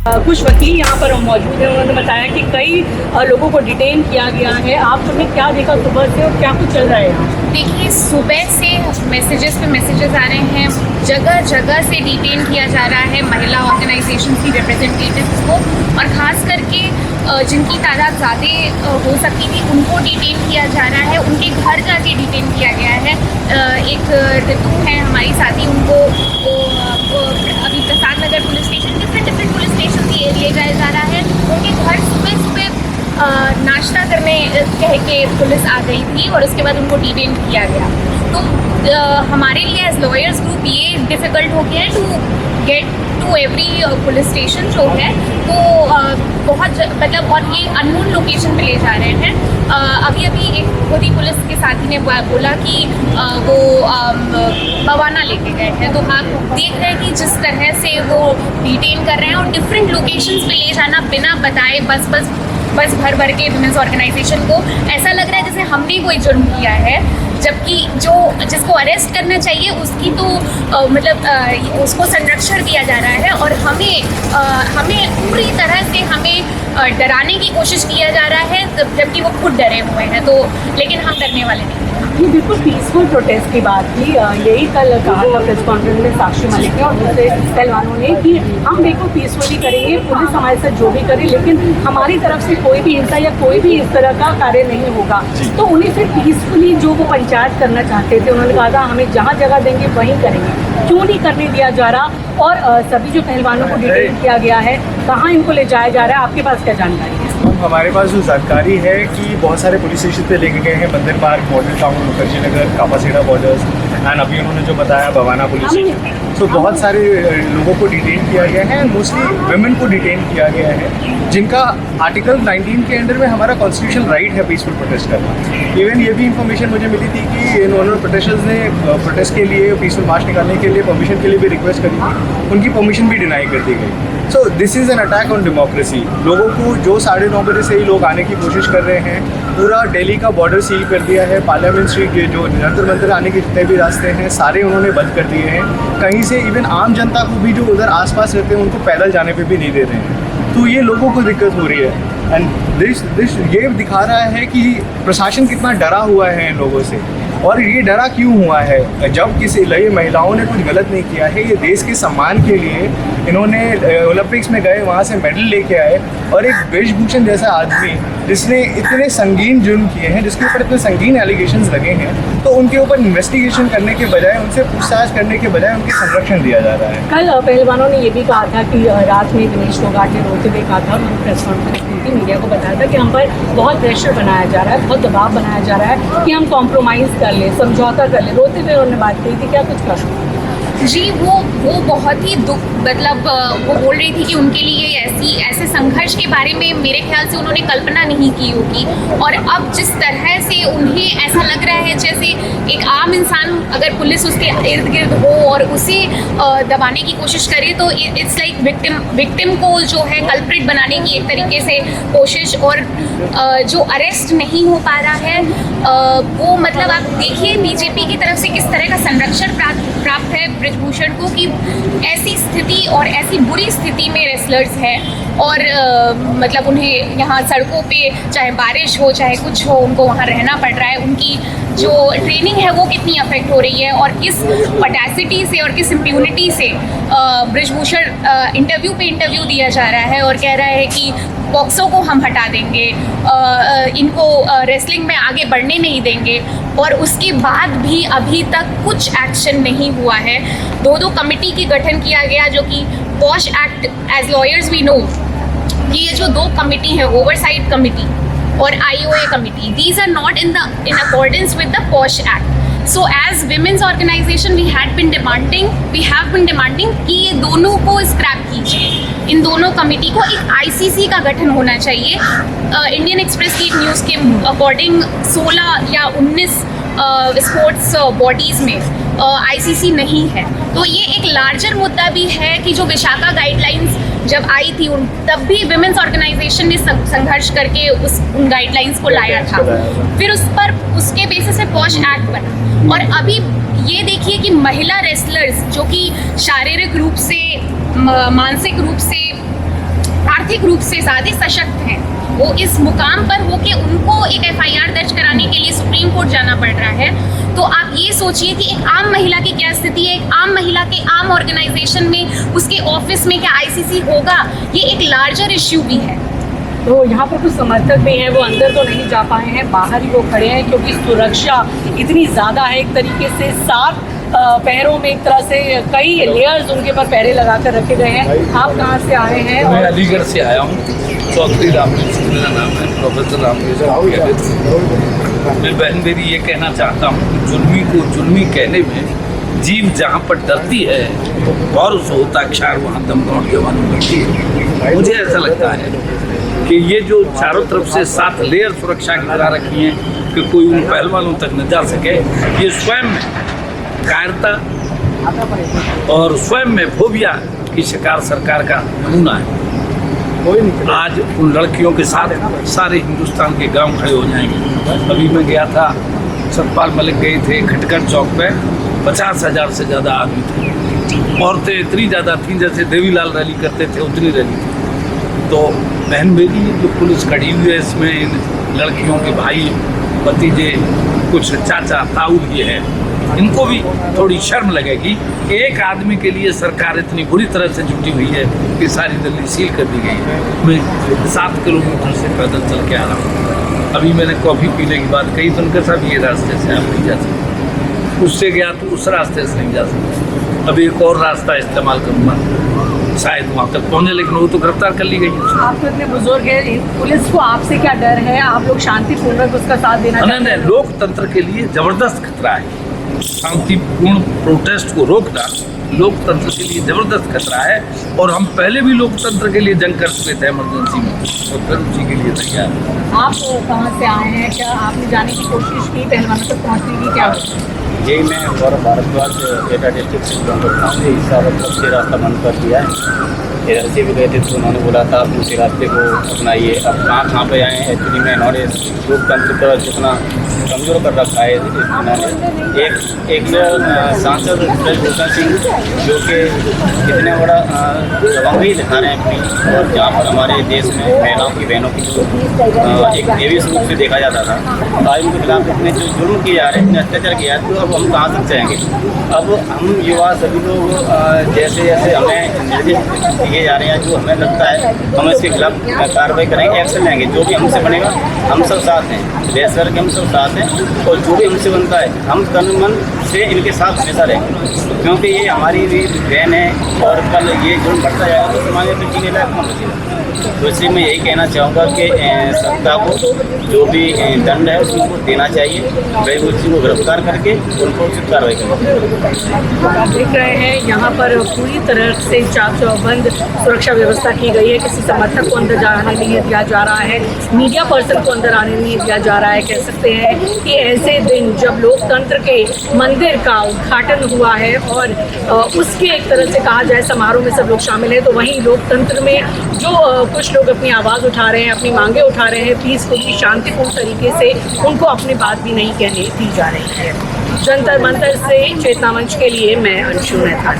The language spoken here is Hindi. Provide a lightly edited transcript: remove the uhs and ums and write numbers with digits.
कुछ वकील यहाँ पर मौजूद हैं, उन्होंने बताया कि कई लोगों को डिटेन किया गया है। आप सबने क्या देखा सुबह से और क्या कुछ चल रहा है? देखिए, सुबह से मैसेजेस पे मैसेजेस आ रहे हैं, जगह जगह से डिटेन किया जा रहा है महिला ऑर्गेनाइजेशन की रिप्रेजेंटेटिव्स को, और ख़ास करके जिनकी तादाद ज़्यादा हो सकती थी उनको डिटेन किया जा रहा है, उनके घर जाके डिटेन किया गया है। एक ऋतु है हमारी साथी, उनको अभी Prasad Nagar police station, different police station ले जाया जा रहा है। उनके घर सुबह नाश्ता करने कह के पुलिस आ गई थी और उसके बाद उनको डिटेन किया गया। तो हमारे लिए एज लॉयर्स ग्रुप ये डिफ़िकल्ट हो गया है to get to every police station जो है, तो बहुत मतलब, और ये अननोन लोकेशन पे ले जा रहे हैं। अभी एक खुद ही पुलिस के साथी ने बोला कि वो बवाना लेके गए हैं। तो आप देख रहे हैं कि जिस तरह से वो डिटेन कर रहे हैं और डिफरेंट लोकेशंस पे ले जाना बिना बताए, बस भर के वुमेंस ऑर्गेनाइजेशन को ऐसा लग रहा है जैसे हमने कोई जुर्म किया है, जबकि जिसको अरेस्ट करना चाहिए उसकी तो उसको संरक्षण दिया जा रहा है, और हमें पूरी तरह से हमें डराने की कोशिश किया जा रहा है, जबकि वो खुद डरे हुए हैं। तो लेकिन हम डरने वाले नहीं। ये बिल्कुल पीसफुल प्रोटेस्ट की बात थी। यही कल कहा था प्रेस कॉन्फ्रेंस में साक्षी मलिक ने और दूसरे पहलवानों ने कि हम बिल्कुल पीसफुली करेंगे, पुलिस हमारे साथ जो भी करे, लेकिन हमारी तरफ से कोई भी हिंसा या कोई भी इस तरह का कार्य नहीं होगा। तो उन्हें फिर पीसफुली जो वो पंचायत करना चाहते थे, उन्होंने कहा था हमें जहाँ जगह देंगे वहीं करेंगे, क्यों नहीं करने दिया जा रहा? और सभी जो पहलवानों को डिटेन किया गया है, कहाँ इनको ले जाया जा रहा है, आपके पास क्या जानकारी है? हमारे पास जो जानकारी है कि बहुत सारे पुलिस स्टेशन पे लेके गए हैं, Bandar park, model town, Mukherjee Nagar, Kapashera borders, and अभी उन्होंने जो बताया भवाना पुलिस स्टेशन, तो बहुत सारे लोगों को डिटेन किया गया है, मोस्टली वुमेन को डिटेन किया गया है, जिनका आर्टिकल 19 के अंडर में हमारा कॉन्स्टिट्यूशनल राइट है पीसफुल प्रोटेस्ट करना। इवन ये भी इंफॉर्मेशन मुझे मिली थी कि इन्होंने प्रोटेस्टर्स ने प्रोटेस्ट के लिए, पीसफुल मार्च निकालने के लिए परमिशन के लिए भी रिक्वेस्ट करी थी, उनकी परमिशन भी डिनाई कर दी गई। So this is an attack on democracy. लोगों को जो 9:30 बजे से ही लोग आने की कोशिश कर रहे हैं, पूरा दिल्ली का बॉर्डर सील कर दिया है, पार्लियामेंट स्ट्रीट के जो जंतर मंतर आने के जितने भी रास्ते हैं सारे उन्होंने बंद कर दिए हैं। कहीं से इवन आम जनता को भी जो उधर आसपास रहते हैं उनको पैदल जाने पे भी नहीं दे रहे हैं। तो ये लोगों को दिक्कत हो रही है, एंड दिस ये दिखा रहा है कि प्रशासन कितना डरा हुआ है इन लोगों से। और ये डरा क्यों हुआ है? जब किसी महिलाओं ने कुछ गलत नहीं किया है, ये देश के सम्मान के लिए इन्होंने ओलंपिक्स में गए, वहाँ से मेडल लेके आए, और एक ब्रिजभूषण जैसा आदमी जिसने इतने संगीन जुर्म किए हैं, जिसके ऊपर इतने संगीन एलिगेशंस लगे हैं, तो उनके ऊपर इन्वेस्टिगेशन करने के बजाय, उनसे पूछताछ करने के बजाय उनके संरक्षण दिया जा रहा है। कल पहलवानों ने ये भी कहा था कि रात में दिनेश फोगाट ने रोते हुए कहा था, उन्होंने प्रेस कॉन्फ्रेंस की मीडिया को बताया था कि हम पर बहुत प्रेशर बनाया जा रहा है, बहुत दबाव बनाया जा रहा है कि हम कॉम्प्रोमाइज़ कर ले, समझौता कर ले। रोते हुए उन्होंने बात कही थी, क्या कुछ कहा? जी, वो बहुत ही दुख, वो बोल रही थी कि उनके लिए ऐसे संघर्ष के बारे में मेरे ख्याल से उन्होंने कल्पना नहीं की होगी, और अब जिस तरह से उन्हें ऐसा लग रहा है जैसे एक आम इंसान अगर पुलिस उसके इर्द गिर्द हो और उसे दबाने की कोशिश करे, तो इट्स लाइक विक्टिम को जो है कल्प्रिट बनाने की एक तरीके से कोशिश, और जो अरेस्ट नहीं हो पा रहा है वो आप देखिए बीजेपी की तरफ से किस तरह का संरक्षण प्राप्त है ब्रिजभूषण को, कि ऐसी स्थिति और ऐसी बुरी स्थिति में रेसलर्स हैं, और उन्हें यहाँ सड़कों पे चाहे बारिश हो चाहे कुछ हो उनको वहाँ रहना पड़ रहा है। उनकी जो ट्रेनिंग है वो कितनी अफेक्ट हो रही है, और किस पटासिटी से और किस इम्प्यूनिटी से ब्रिजभूषण इंटरव्यू दिया जा रहा है और कह रहा है कि बॉक्सों को हम हटा देंगे, इनको रेसलिंग में आगे बढ़ने नहीं देंगे, और उसके बाद भी अभी तक कुछ एक्शन नहीं हुआ है। दो कमेटी की गठन किया गया, जो कि POSH act, as lawyers we know कि ये जो 2 कमेटी है, ओवरसाइट कमेटी और IOA committee, these are not in accordance with the POSH act. So as women's organization we have been demanding कि ये दोनों को स्क्रैप कीजिए। इन दोनों कमेटी को एक ICC का गठन होना चाहिए। इंडियन एक्सप्रेस की न्यूज़ के अकॉर्डिंग 16 या 19 स्पोर्ट्स बॉडीज़ में ICC नहीं है। तो ये एक लार्जर मुद्दा भी है कि जो विशाखा गाइडलाइंस जब आई थी तब भी विमेंस ऑर्गेनाइजेशन ने संघर्ष करके उन गाइडलाइंस को लाया था, फिर उसके बेसिस पे पॉश एक्ट बना, और अभी ये देखिए कि महिला रेसलर्स जो कि शारीरिक रूप से, मानसिक रूप से आर्थिक रूप से ज़्यादा सशक्त हैं, वो इस मुकाम पर हो कि उनको एक FIR दर्ज कराने के लिए सुप्रीम कोर्ट जाना पड़ रहा है, तो आप ये सोचिए कि एक आम महिला की क्या स्थिति है। एक आम महिला के आम ऑर्गेनाइजेशन में, उसके ऑफिस में क्या ICC होगा, ये एक लार्जर इश्यू भी है। तो यहाँ पर कुछ समर्थक भी हैं, वो अंदर तो नहीं जा पाए हैं, बाहर ही वो खड़े हैं क्योंकि सुरक्षा इतनी ज़्यादा है। एक तरीके से 7 पैरों में एक तरह से कई लेयर्स उनके पर पहरे लगा कर रखे गए हैं। आप कहाँ से आए हैं? मैं अलीगढ़ से आया हूँ। चौधरी रामवीर सिंह मेरा नाम है, प्रोफेसर रामवीर सिंह। मैं बहन मेरी ये कहना चाहता हूँ कि जुल्मी को जुल्मी कहने में जीव जहाँ पर डरती है और उस होता क्षार वहाँ दमकौड़ के वालों लगती है। मुझे ऐसा लगता है कि ये जो चारों तरफ से 7 लेयर सुरक्षा की करा रखी है कि कोई उन पहलवानों तक न जा सके, ये स्वयं में कायरता और स्वयं में फोबिया की शिकार सरकार का नमूना है। आज उन लड़कियों के साथ सारे हिंदुस्तान के गांव खड़े हो जाएंगे। अभी मैं गया था, सतपाल मलिक गए थे खटकर चौक पे, 50,000 से ज़्यादा आदमी थे। औरतें इतनी ज़्यादा थीं जैसे देवीलाल रैली करते थे उतनी रैली थी। तो बहन मेरी जो पुलिस खड़ी हुई है, इसमें इन लड़कियों के भाई भतीजे, कुछ चाचा ताऊ भी है, इनको भी थोड़ी शर्म लगेगी कि एक आदमी के लिए सरकार इतनी बुरी तरह से जुटी हुई है कि सारी दिल्ली सील कर दी गई है। मैं 7 किलोमीटर से पैदल चल के आ रहा हूँ। अभी मैंने कॉफ़ी पीने के बाद कई दिन के साथ ये रास्ते से आप नहीं जा सकते, उससे गया तो उस रास्ते से नहीं जा सकते। अभी एक और रास्ता इस्तेमाल करूँगा, शायद वहाँ तक पहुँचे, लेकिन वो तो गिरफ्तार कर ली गई। आप तो इतने बुजुर्ग हैं, पुलिस को आपसे क्या डर है? आप लोग शांतिपूर्वक उसका साथ देना चाहते हैं? लोकतंत्र के लिए जबरदस्त खतरा है। शांतिपूर्ण प्रोटेस्ट को रोकना लोकतंत्र के लिए जबरदस्त खतरा है, और हम पहले भी लोकतंत्र के लिए जंग कर चुके थे इमरजेंसी में, और फिर उसी के लिए तैयार हैं। आप कहाँ से आए हैं? क्या आपने जाने की कोशिश की पहलवानों तक पहुँचने की? क्या जी, मैं गौरव भारद्वाज एटा डिस्ट्रिक्ट से बिलोंग करता हूँ। इस साल से रास्ता बंद कर दिया है। इधर से भी गए थे तो उन्होंने बोला था आप उसी रास्ते को अपनाइए। अब कहाँ पे आए हैं? एक्चुअली में इन्होंने लोकतंत्र का जितना कमज़ोर कर रखा है इन्होंने। एक सांसद ब्रजभूषण सिंह जो कि इतने बड़ा दबंगई दिखा रहे हैं अपनी, और जहाँ पर हमारे देश में महिलाओं की बहनों की जो एक देवी स्वरूप से देखा जाता था, आज उनके खिलाफ इतने जो जुर्म किए जा रहे हैं, इतने अत्याचार किया है, तो अब हम कहाँ तक जाएंगे? अब हम युवा सभी लोग जैसे जैसे हमें निर्देश दिए जा रहे हैं, जो हमें लगता है हम इसके खिलाफ कार्रवाई करेंगे, एक्शन लेंगे। जो भी हमसे बनेगा हम सब साथ हैं, देश भर के हम सब साथ हैं, और जो भी हमसे बनता है हम तन मन से इनके साथ हमेशा रहेंगे, क्योंकि ये हमारी भी बहन है, और कल ये जुर्म बढ़ता जाएगा तो समाज में जीने लायक कौन बचेगा। तो इसलिए मैं यही कहना चाहूँगा कि सत्ता को जो भी दंड है उसको देना चाहिए, ब्रजभूषण को गिरफ्तार करके उनको उचित कार्रवाई करनी। आप देख रहे हैं यहाँ पर पूरी तरह से चाक चौबंद सुरक्षा व्यवस्था की गई है। किसी समर्थक को अंदर आने नहीं दिया जा रहा है, मीडिया पर्सन को अंदर आने नहीं दिया जा रहा है। कह सकते हैं कि ऐसे दिन जब लोकतंत्र के मंदिर का उद्घाटन हुआ है और उसके एक तरह से कहा जाए समारोह में सब लोग शामिल हैं, तो वहीं लोकतंत्र में जो कुछ लोग अपनी आवाज़ उठा रहे हैं, अपनी मांगे उठा रहे हैं, पीसफुली शांतिपूर्ण तरीके से उनको अपनी बात भी नहीं कहने दी जा रही है। जंतर मंतर से चेतना मंच के लिए मैं अंशु मेहता।